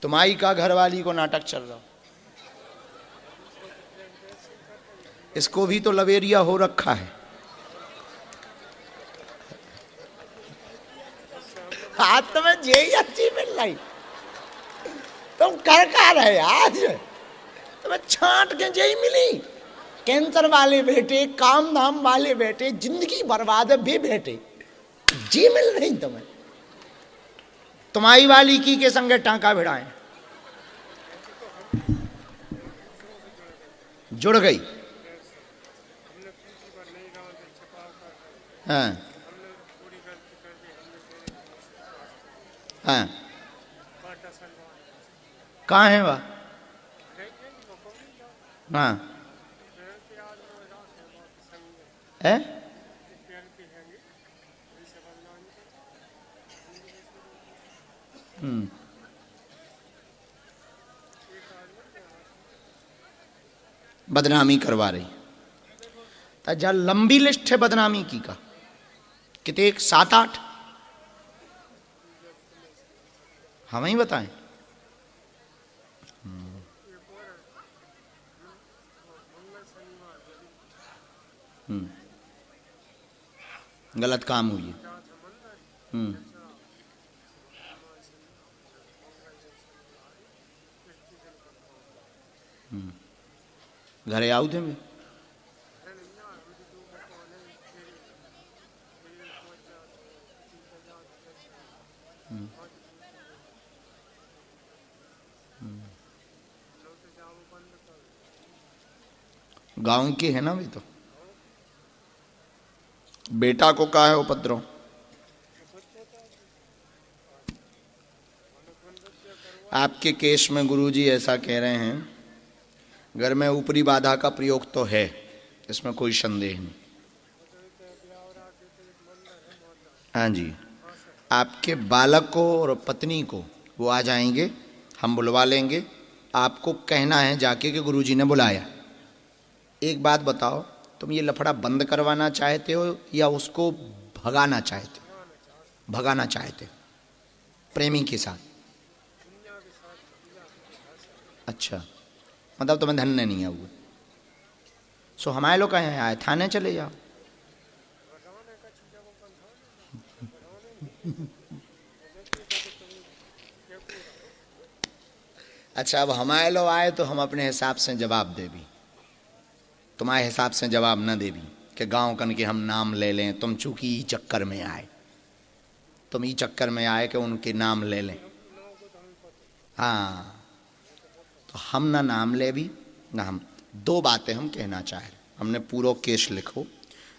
तुम्हारी का घरवाली को नाटक चल रहा, इसको भी तो लवेरिया हो रखा है। हाथ में यही अच्छी मिल रही, तुम कर का रहे आज, तुम्हें छांट के यही मिली। कैंसर वाले बेटे, काम धाम वाले बेटे, जिंदगी बर्बाद है भी बेटे, जी मिल रही तुम्हें। तुम्हारी वाली की के संगे टांका भिड़ाए, जुड़ गई। हाँ हाँ, कहाँ है वह? हाँ है, बदनामी करवा रही। तो जहाँ लंबी लिस्ट है बदनामी की का, कितने 7-8 हम ही बताएं। गलत काम हुई। घरे आऊ थे मैं, गांव की है ना भी तो। बेटा को कहा है उपद्रव, आपके केस में गुरुजी ऐसा कह रहे हैं, घर में ऊपरी बाधा का प्रयोग तो है, इसमें कोई संदेह नहीं। हाँ जी, आपके बालक को और पत्नी को वो आ जाएंगे, हम बुलवा लेंगे। आपको कहना है जाके कि गुरुजी ने बुलाया। एक बात बताओ, तुम ये लफड़ा बंद करवाना चाहते हो या उसको भगाना चाहते हो? भगाना चाहते हो प्रेमी के साथ। अच्छा, मतलब तुम्हें धन्य नहीं है वो। सो हमारे लोग कहें आए, थाने चले जाओ। अच्छा, अब हमारे लोग आए तो हम अपने हिसाब से जवाब दे भी, तुम्हारे हिसाब से जवाब न दे भी कि गांव कन के हम नाम ले लें। तुम चूंकि ई चक्कर में आए, तुम ई चक्कर में आए कि उनके नाम ले लें। हाँ, तो हम ना नाम ले भी ना हम। दो बातें हम कहना चाह रहे, हमने पूरा केस लिखो।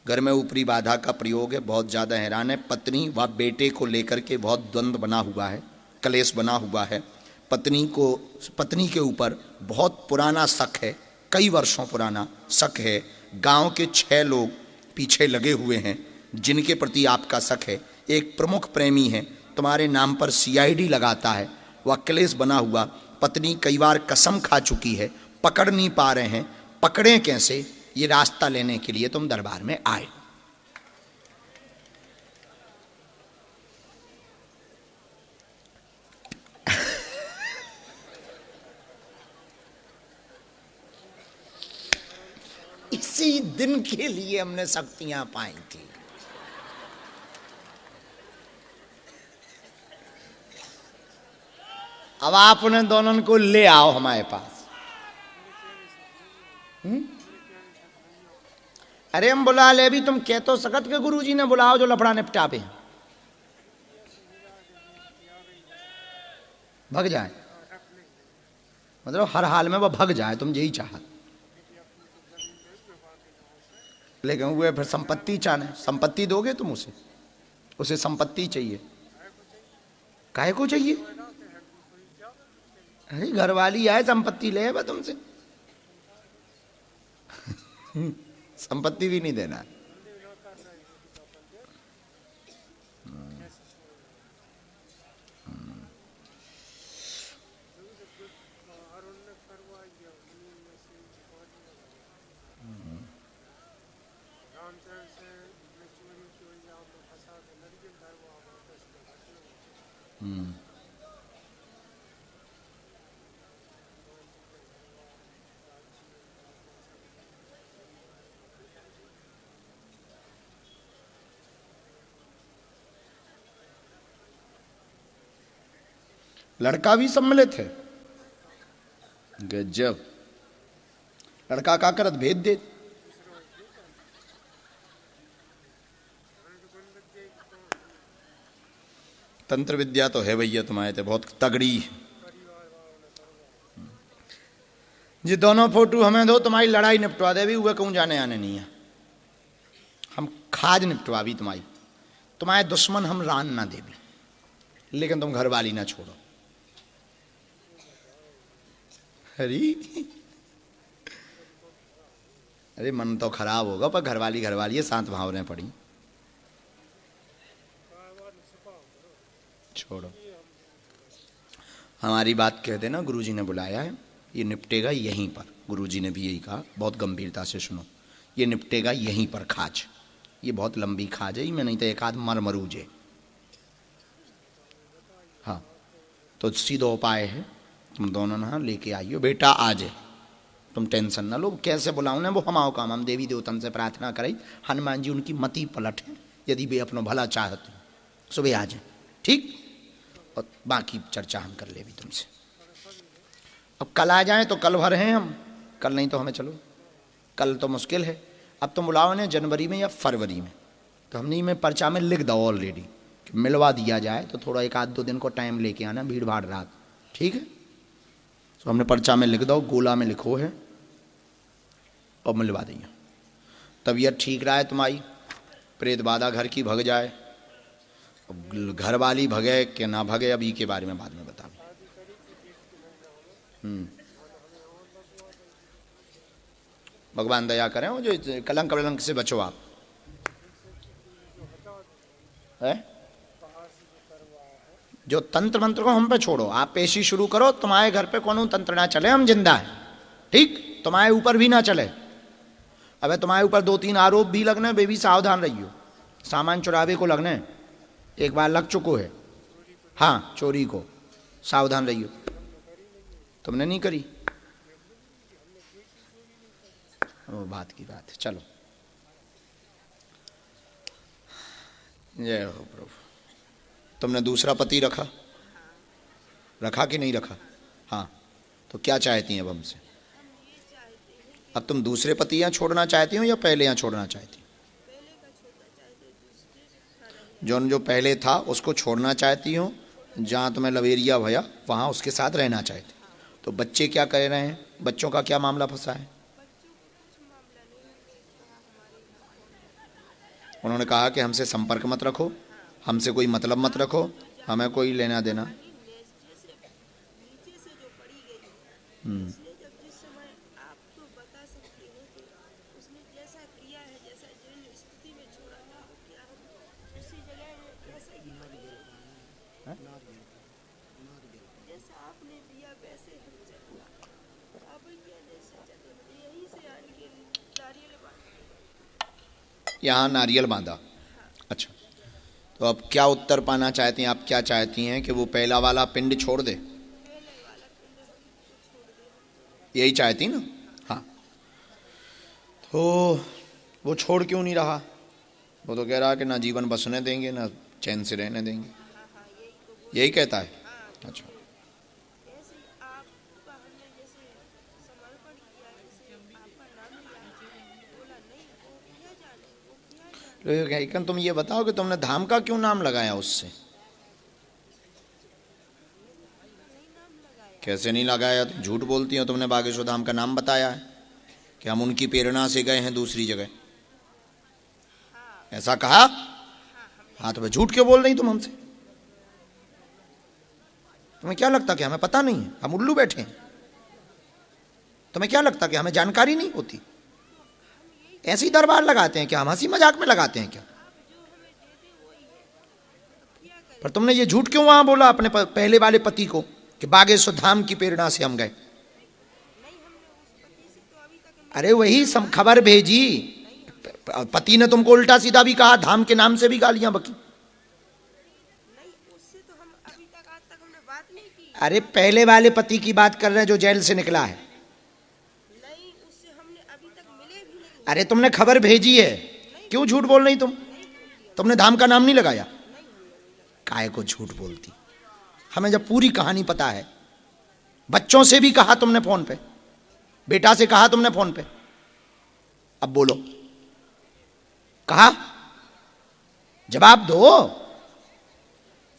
घर में ऊपरी बाधा का प्रयोग है, बहुत ज़्यादा हैरान है। पत्नी व बेटे को लेकर के बहुत द्वंद्व बना हुआ है, कलेश बना हुआ है। पत्नी के ऊपर बहुत पुराना शक है, कई वर्षों पुराना शक है। गांव के 6 लोग पीछे लगे हुए हैं जिनके प्रति आपका शक है। एक प्रमुख प्रेमी है, तुम्हारे नाम पर CID लगाता है, वह कलेश बना हुआ। पत्नी कई बार कसम खा चुकी है, पकड़ नहीं पा रहे हैं, पकड़ें कैसे, ये रास्ता लेने के लिए तुम दरबार में आए। इसी दिन के लिए हमने शक्तियां पाई थी। अब आप उन्हें दोनों को ले आओ हमारे पास। अरे हम बुला ले भी, तुम कह तो सकत के गुरुजी ने बुलाओ जो लफड़ा निपटावे, भग जाए। मतलब हर हाल में वो भग जाए, तुम यही चाहत। लेकिन वो फिर संपत्ति चाहे, संपत्ति दोगे तुम उसे? उसे संपत्ति चाहिए। काहे को चाहिए? अरे घरवाली आए, संपत्ति ले बा तुमसे। संपत्ति भी नहीं देना। लड़का भी सब मिले थे। गजब। लड़का का करत भेद दे। तंत्र विद्या तो है भैया तुम्हारे तो बहुत तगड़ी। जी दोनों फोटो हमें दो, तुम्हारी लड़ाई निपटवा दे भी, हुए कहूँ जाने आने नहीं है। हम खाज निपटवा भी तुम्हारी, तुम्हारे दुश्मन हम रान ना दे भी, लेकिन तुम घर वाली ना छोड़ो। अरे मन तो खराब होगा, पर घरवाली घरवाली है, शांत भावने पड़ी। छोड़ो, हमारी बात कह देना, गुरुजी ने बुलाया है, ये निपटेगा यहीं पर। गुरुजी ने भी यही कहा, बहुत गंभीरता से सुनो, ये निपटेगा यहीं पर खाज। ये बहुत लंबी खाज है, मैं नहीं तो एक आध मर मरूजे। हाँ तो सीधा उपाय है, तुम दोनों ना लेके आइयो, बेटा आज तुम टेंशन ना लो। कैसे बुलाऊं ना, वो हमाओ काम, हम देवी देवतन से प्रार्थना करें, हनुमान जी उनकी मति पलट है, यदि वे अपना भला चाहते सुबह आ जाए, ठीक। और बाकी चर्चा हम कर ले भी तुमसे। अब कल आ जाए तो कल भर हैं हम, कल नहीं तो हमें चलो, कल तो मुश्किल है। अब तुम बुलाओ ने जनवरी में या फरवरी में, तो हमने में पर्चा में लिख दो ऑलरेडी कि मिलवा दिया जाए, तो थोड़ा एक आध दो दिन को टाइम लेके आना, भीड़ भाड़ रात, ठीक है। तो हमने पर्चा में लिख दो, गोला में लिखो है, और मिलवा दिया। तबीयत ठीक रहा है तुम्हारी, प्रेत बाधा घर की भग जाए, घर वाली भगे कि ना भगे, अभी के बारे में बाद में बता। भगवान दया करें, वो जो कलंक कलंक से बचो आप है। जो तंत्र मंत्र को हम पे छोड़ो, आप पेशी शुरू करो, तुम्हारे घर पे कौन तंत्र ना चले, हम जिंदा है, ठीक। तुम्हारे ऊपर भी ना चले। अबे तुम्हारे ऊपर 2-3 आरोप भी लगने, वे भी सावधान रहियो। सामान चुरावे को लगने, एक बार लग चुको है, हाँ चोरी को, सावधान रहियो। तुमने नहीं करी, वो बात की बात है। चलो, जय हो प्रभु। तुमने दूसरा पति रखा कि नहीं रखा? हाँ, तो क्या चाहती हैं अब हमसे? अब तुम दूसरे पति यहाँ छोड़ना चाहती हो या पहले यहाँ छोड़ना चाहती हो? जो पहले था उसको छोड़ना चाहती हो, जहाँ तुम्हें लवेरिया भया वहाँ उसके साथ रहना चाहती। तो बच्चे क्या कर रहे हैं? बच्चों का क्या मामला फंसा है? उन्होंने कहा कि हमसे संपर्क मत रखो, हमसे कोई मतलब मत रखो, हमें कोई लेना देना। यहाँ नारियल बांधा। अच्छा, तो अब क्या उत्तर पाना चाहती हैं आप? क्या चाहती हैं कि वो पहला वाला पिंड छोड़ दे? यही चाहती ना? हाँ, तो वो छोड़ क्यों नहीं रहा? वो तो कह रहा कि ना जीवन बसने देंगे ना चैन से रहने देंगे, यही कहता है। अच्छा, लेकिन तुम ये बताओ कि तुमने धाम का क्यों नाम लगाया उससे? कैसे नहीं लगाया? तुम झूठ बोलती हो। तुमने बागेश्वर धाम का नाम बताया है कि हम उनकी प्रेरणा से गए हैं दूसरी जगह, ऐसा कहा? हाँ, तो झूठ क्यों बोल रही तुम हमसे? तुम्हें क्या लगता कि हमें पता नहीं है? हम उल्लू बैठे हैं? तुम्हें क्या लगता कि हमें जानकारी नहीं होती? ऐसी दरबार लगाते हैं क्या? हम हंसी मजाक में लगाते हैं क्या? पर तुमने ये झूठ क्यों वहां बोला अपने पहले वाले पति को कि बागेश्वर धाम की प्रेरणा से हम गए? अरे वही खबर भेजी, पति ने तुमको उल्टा सीधा भी कहा, धाम के नाम से भी गालियां बकी। अरे पहले वाले पति की बात कर रहे हैं जो जेल से निकला है। अरे तुमने खबर भेजी है, क्यों झूठ बोल रही तुम? तुमने धाम का नाम नहीं लगाया, काहे को झूठ बोलती? हमें जब पूरी कहानी पता है। बच्चों से भी कहा तुमने फोन पे, बेटा से कहा तुमने फोन पे, अब बोलो, कहा? जवाब दो।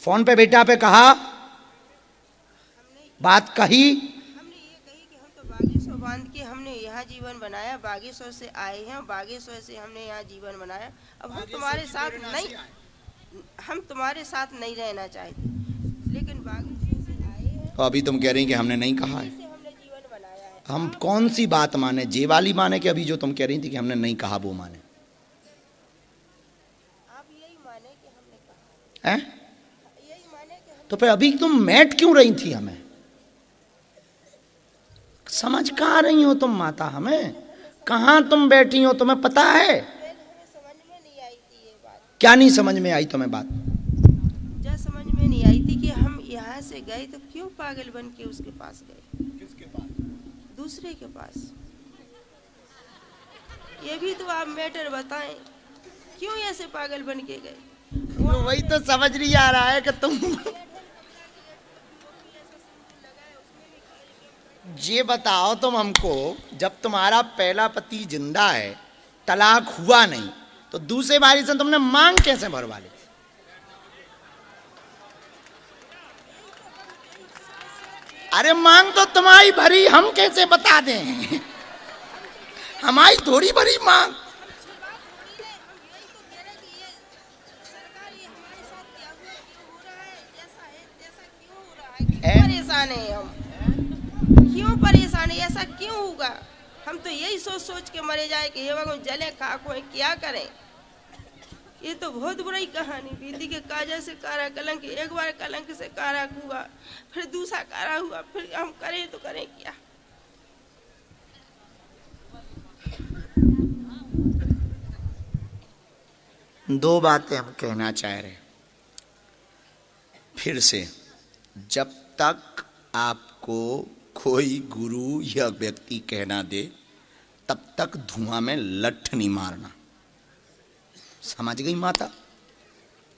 फोन पे बेटा पे कहा, बात कही? हमने ये कही कि हम तो बागेश्वर बांध के हमने यहाँ जीवन बनाया, बागेश्वर से आए हैं, बागेश्वर से हमने यहाँ जीवन बनाया। अब हम तुम्हारे साथ नहीं, हम तुम्हारे साथ नहीं रहना चाहते, लेकिन बागेश्वर से आए हैं। तो अभी तुम कह रही कि हमने नहीं कहा है। से हमने जीवन बनाया है। हम कौन सी बात माने, जे वाली माने कि अभी जो तुम कह रही थी कि हमने नहीं कहा वो माने? आप यही माने कि हमने कहा, हैं? यही माने कि हम। तो फिर अभी तुम मैट क्यों रही थी हमें? समझ कहाँ रही हो तुम माता? हमें कहाँ तुम बैठी हो, तुम्हें पता है? हमें समझ में नहीं आई थी ये बात। क्या नहीं समझ में आई तुम्हें बात? जब समझ में नहीं आई थी कि हम यहाँ से गए तो क्यों पागल बन के उसके पास गए? किसके पास? दूसरे के पास। ये भी तो आप मैटर बताएं, क्यों ऐसे पागल बन के गए? तो वही तो समझ नहीं आ रहा है कि तुम ये बताओ तुम हमको, जब तुम्हारा पहला पति जिंदा है, तलाक हुआ नहीं, तो दूसरे बारी से तुमने मांग कैसे भरवा ली? अरे मांग तो तुम्हारी भरी, हम कैसे बता दें? हमारी थोड़ी भरी मांग। परेशान है हम, क्यों परेशान है? ऐसा क्यों होगा? हम तो यही सोच सोच के मरे जाए कि हे भगवान, जले खाको है, क्या करें? ये तो बहुत बुरी कहानी बीती के काजा से कारा कलंक, एक बार कलंक से कारा हुआ, फिर दूसरा कारा हुआ, फिर हम करें तो करें क्या? दो बातें हम कहना चाह रहे हैं फिर से। जब तक आपको कोई गुरु या व्यक्ति कहना दे, तब तक धुआं में लठ नहीं मारना। समझ गई माता?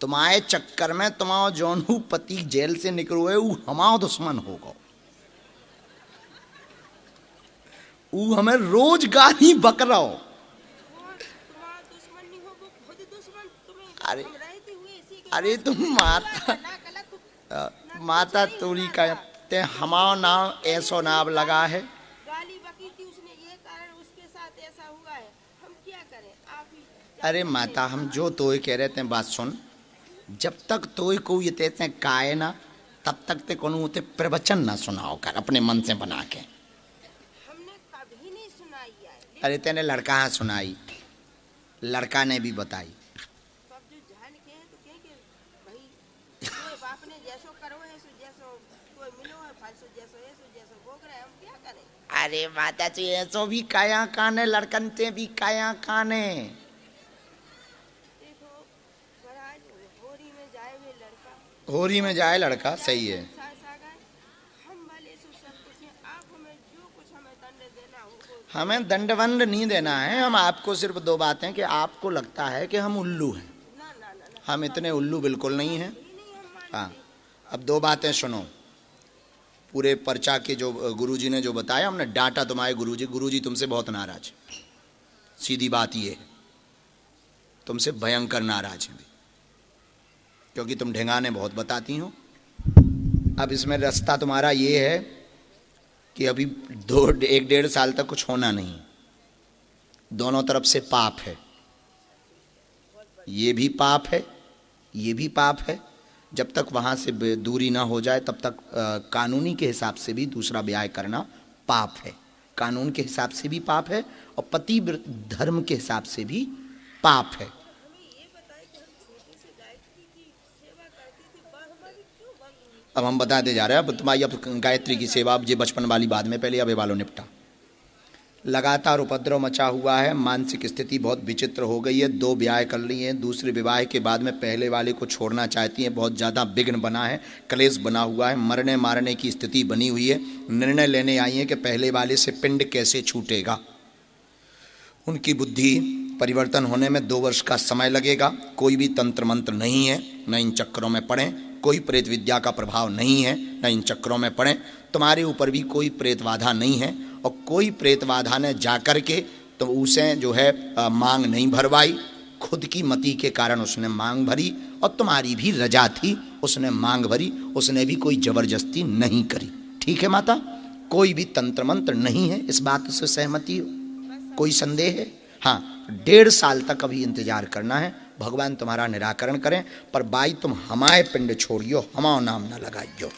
तुम्हारे चक्कर में तुम्हारा जौनू पति जेल से निकलो है, वो हमारा दुश्मन होगा। वो हमें रोज गाली बक रहा हो। अरे अरे तुम माता तोरी कहते हमारा नाम ऐसो नाम लगा है। गाली बकी थी उसने, ये कारण उसके साथ ऐसा हुआ है, हम क्या करें? आप ही। अरे माता, हम जो तोय कह रहे थे बात सुन। जब तक तोय को ये तेते काए ना, तब तक ते कोनो ते प्रवचन ना सुनाओ कर अपने मन से बना के। हमने कभी नहीं सुनाई है। अरे तेने लड़का हाँ सुनाई, लड़का ने भी बताई। अब जो जान के हैं तो कह के भाई कोई बाप ने जैसो करो है सो जैसो कोई मिलो है फालसो जैसो है सो जैसो भोग रहे, हम क्या करें? अरे माता जी ऐसो भी काया काने, लड़कन ते भी काया काने। देखो महाराज, होरी में जाए वे लड़का, होरी में जाए लड़का, सही है। हम भले सो सब कुछ हैं, आप हमें जो कुछ हमें दंड देना हो वो। हमें दंड वंड नहीं देना है। हम आपको सिर्फ दो बातें कि आपको लगता है कि हम उल्लू हैं। ना ना ना ना, हम इतने उल्लू बिल्कुल नहीं हैं। नहीं हम मानते। हाँ, अब दो बातें सुनो। पूरे पर्चा के जो गुरुजी ने जो बताया, हमने डांटा तुम्हारे गुरुजी तुमसे बहुत नाराज। सीधी बात ये है, तुमसे भयंकर नाराज हैं, क्योंकि तुम ढेंगाने बहुत बताती हो। अब इसमें रास्ता तुम्हारा ये है कि अभी 1-1.5 साल तक कुछ होना नहीं। दोनों तरफ से पाप है, ये भी पाप है, ये भी पाप है। जब तक वहाँ से दूरी ना हो जाए तब तक कानूनी के हिसाब से भी दूसरा ब्याह करना पाप है। कानून के हिसाब से भी पाप है और पति धर्म के हिसाब से भी पाप है। अब हम बताते जा रहे हैं। अब तुम्हारी अब गायत्री की सेवा, अब ये बचपन वाली बाद में, पहले अब ये वालों निपटा। लगातार उपद्रव मचा हुआ है, मानसिक स्थिति बहुत विचित्र हो गई है। 2 ब्याह कर ली हैं, दूसरे विवाह के बाद में पहले वाले को छोड़ना चाहती हैं। बहुत ज़्यादा विघ्न बना है, क्लेश बना हुआ है, मरने मारने की स्थिति बनी हुई है। निर्णय लेने आई हैं कि पहले वाले से पिंड कैसे छूटेगा। उनकी बुद्धि परिवर्तन होने में 2 वर्ष का समय लगेगा। कोई भी तंत्र मंत्र नहीं है, न इन चक्करों में पड़ें। कोई प्रेत विद्या का प्रभाव नहीं है, न इन चक्रों में पड़े। तुम्हारे ऊपर भी कोई प्रेत बाधा नहीं है, और कोई प्रेत बाधा ने जाकर के तो उसे जो है मांग नहीं भरवाई, खुद की मति के कारण उसने मांग भरी, और तुम्हारी भी रजा थी, उसने मांग भरी, उसने भी कोई जबरदस्ती नहीं करी। ठीक है माता, कोई भी तंत्र मंत्र नहीं है, इस बात से सहमति हो? कोई संदेह है? हाँ, 1.5 साल तक अभी इंतजार करना है, भगवान तुम्हारा निराकरण करें। पर बाई तुम हमारे पिंड छोड़ियो, हमाओ नाम न लगाइयो,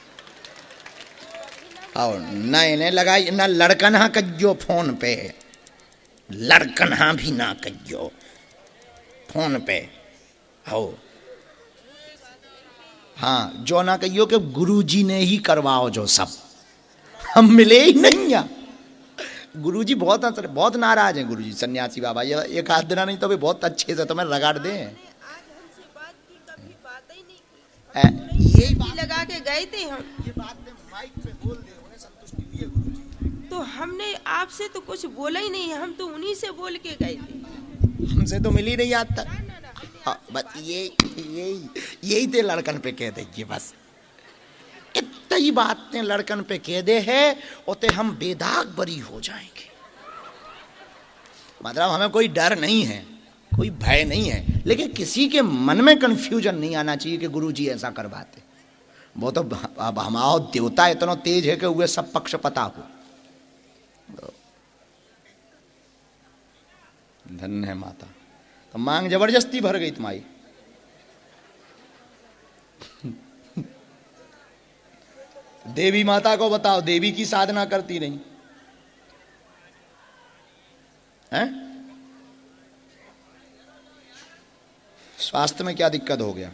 और न इन्हें लगाई, न लड़कना कज्यो फोन पे, लड़कना भी ना कज्यो फोन पे हो। हाँ, जो ना कहियो कि गुरुजी ने ही करवाओ जो सब, हम मिले ही नहीं या। गुरुजी बहुत नाराज हैं गुरुजी, सन्यासी बाबा, ये एक आध दिन नहीं तो भी बहुत अच्छे से तुम्हें रगाड़ दे। यही लगा के गए थे हम, ये बात माइक पे बोल दे, उन्हें संतुष्टि हुई है गुरुजी। तो हमने आपसे तो कुछ बोला ही नहीं, हम तो उन्हीं से बोल के गए थे, हमसे तो मिली नहीं आज तक। बस यही थे लड़कन पे कह दीजिए, बस इतनी बातें लड़कन पे कह दे है, उते हम बेदाग बरी हो जाएंगे। मतलब हमें कोई डर नहीं है, कोई भय नहीं है, लेकिन किसी के मन में कंफ्यूजन नहीं आना चाहिए कि गुरुजी ऐसा करवाते। वो तो अब हमारा देवता इतना तेज है कि वे सब पक्ष पता हो। धन्य है माता, तो मांग जबरदस्ती भर गई तुम्हारी। देवी माता को बताओ, देवी की साधना करती नहीं है? स्वास्थ्य में क्या दिक्कत हो गया?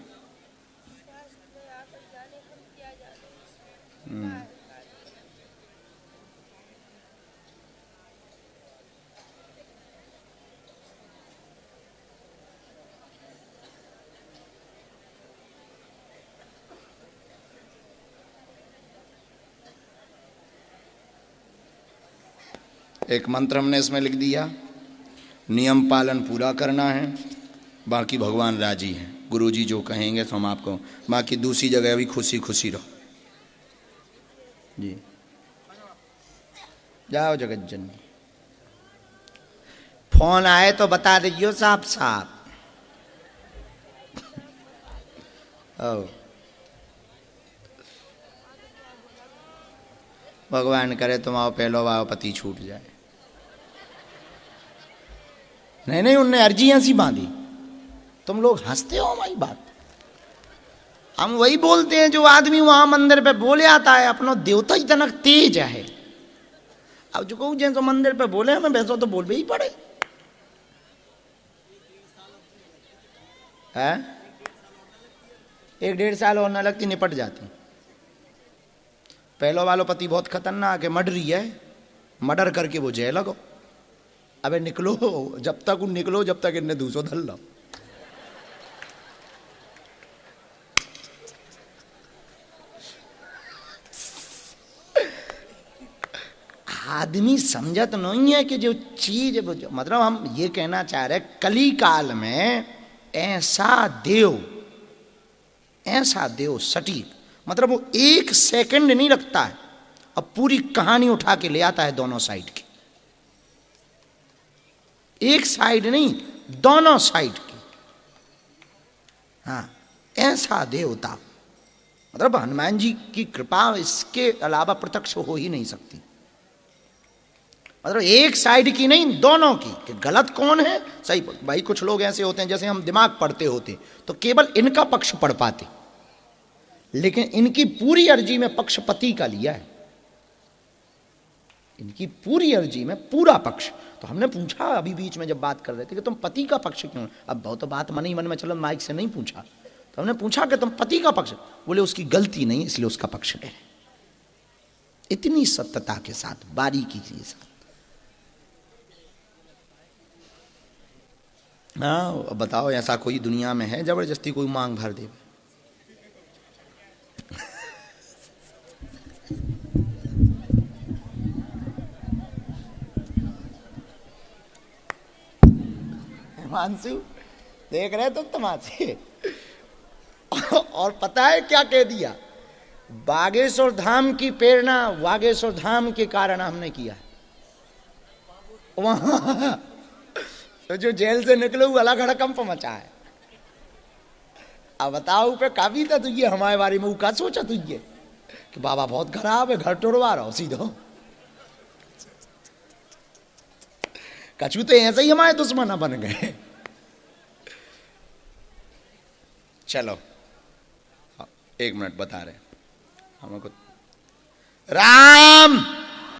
एक मंत्र हमने इसमें लिख दिया, नियम पालन पूरा करना है, बाकी भगवान राजी हैं। गुरुजी जो कहेंगे तो हम आपको, बाकी दूसरी जगह भी खुशी खुशी रहो जी। जाओ जगत जननी, फोन आए तो बता दीजिए साफ साफ। भगवान करे तुम्हारा पहलो वाव पति छूट जाए। नहीं, उनने अर्जी ऐसी बांधी, तुम लोग हंसते हो हमारी बात। हम वही बोलते हैं जो आदमी वहां मंदिर पे बोले आता है, अपना देवता इतना तेज है। अब जो कहूँ जैसे मंदिर पे बोले हमें वैसा तो बोल भी ही पड़े है। 1-1.5 साल और न लगती, निपट जाती। पहलो वालो पति बहुत खतरनाक है, मर्डरी है, मर्डर करके वो जेल लगो। अबे निकलो, जब तक उन निकलो, जब तक इन्हें दूसरो धल लो। आदमी समझत नहीं है कि जो चीज, मतलब हम ये कहना चाह रहे, कली काल में ऐसा देव सटीक, मतलब वो 1 सेकंड नहीं रखता है, अब पूरी कहानी उठा के ले आता है दोनों साइड की। एक साइड नहीं, दोनों साइड की। हाँ, ऐसा देवता, मतलब हनुमान जी की कृपा इसके अलावा प्रत्यक्ष हो ही नहीं सकती। मतलब एक साइड की नहीं, दोनों की, कि गलत कौन है सही। भाई कुछ लोग ऐसे होते हैं, जैसे हम दिमाग पढ़ते होते तो केवल इनका पक्ष पढ़ पाते, लेकिन इनकी पूरी अर्जी में पक्षपति का लिया है, इनकी पूरी अर्जी में पूरा पक्ष। तो हमने पूछा अभी बीच में जब बात कर रहे थे कि तुम पति का पक्ष क्यों, अब बहुत तो बात मन ही मन में, चलो माइक से नहीं पूछा, तो हमने पूछा कि तुम पति का पक्ष, बोले उसकी गलती नहीं इसलिए उसका पक्ष ले। इतनी सत्यता के साथ, बारीकी के साथ। हाँ, बताओ ऐसा कोई दुनिया में है जबरदस्ती कोई मांग भर दे? मानसू देख रहे तुम तमाशे, और पता है क्या कह दिया, बागेश्वर धाम की प्रेरणा बागेश्वर धाम के कारण हमने किया। वहां तो जो जेल से निकले वो अलग हड़कंप मचा है। अब बताओ पे काफी था तुझे हमारे बारे में, वो क्या सोचा तुझे कि बाबा बहुत खराब है, घर तोड़वा रहा हो सीधो। कछु तो ऐसे ही हमारे दुश्मन बन गए। चलो 1 मिनट बता रहे हमको। राम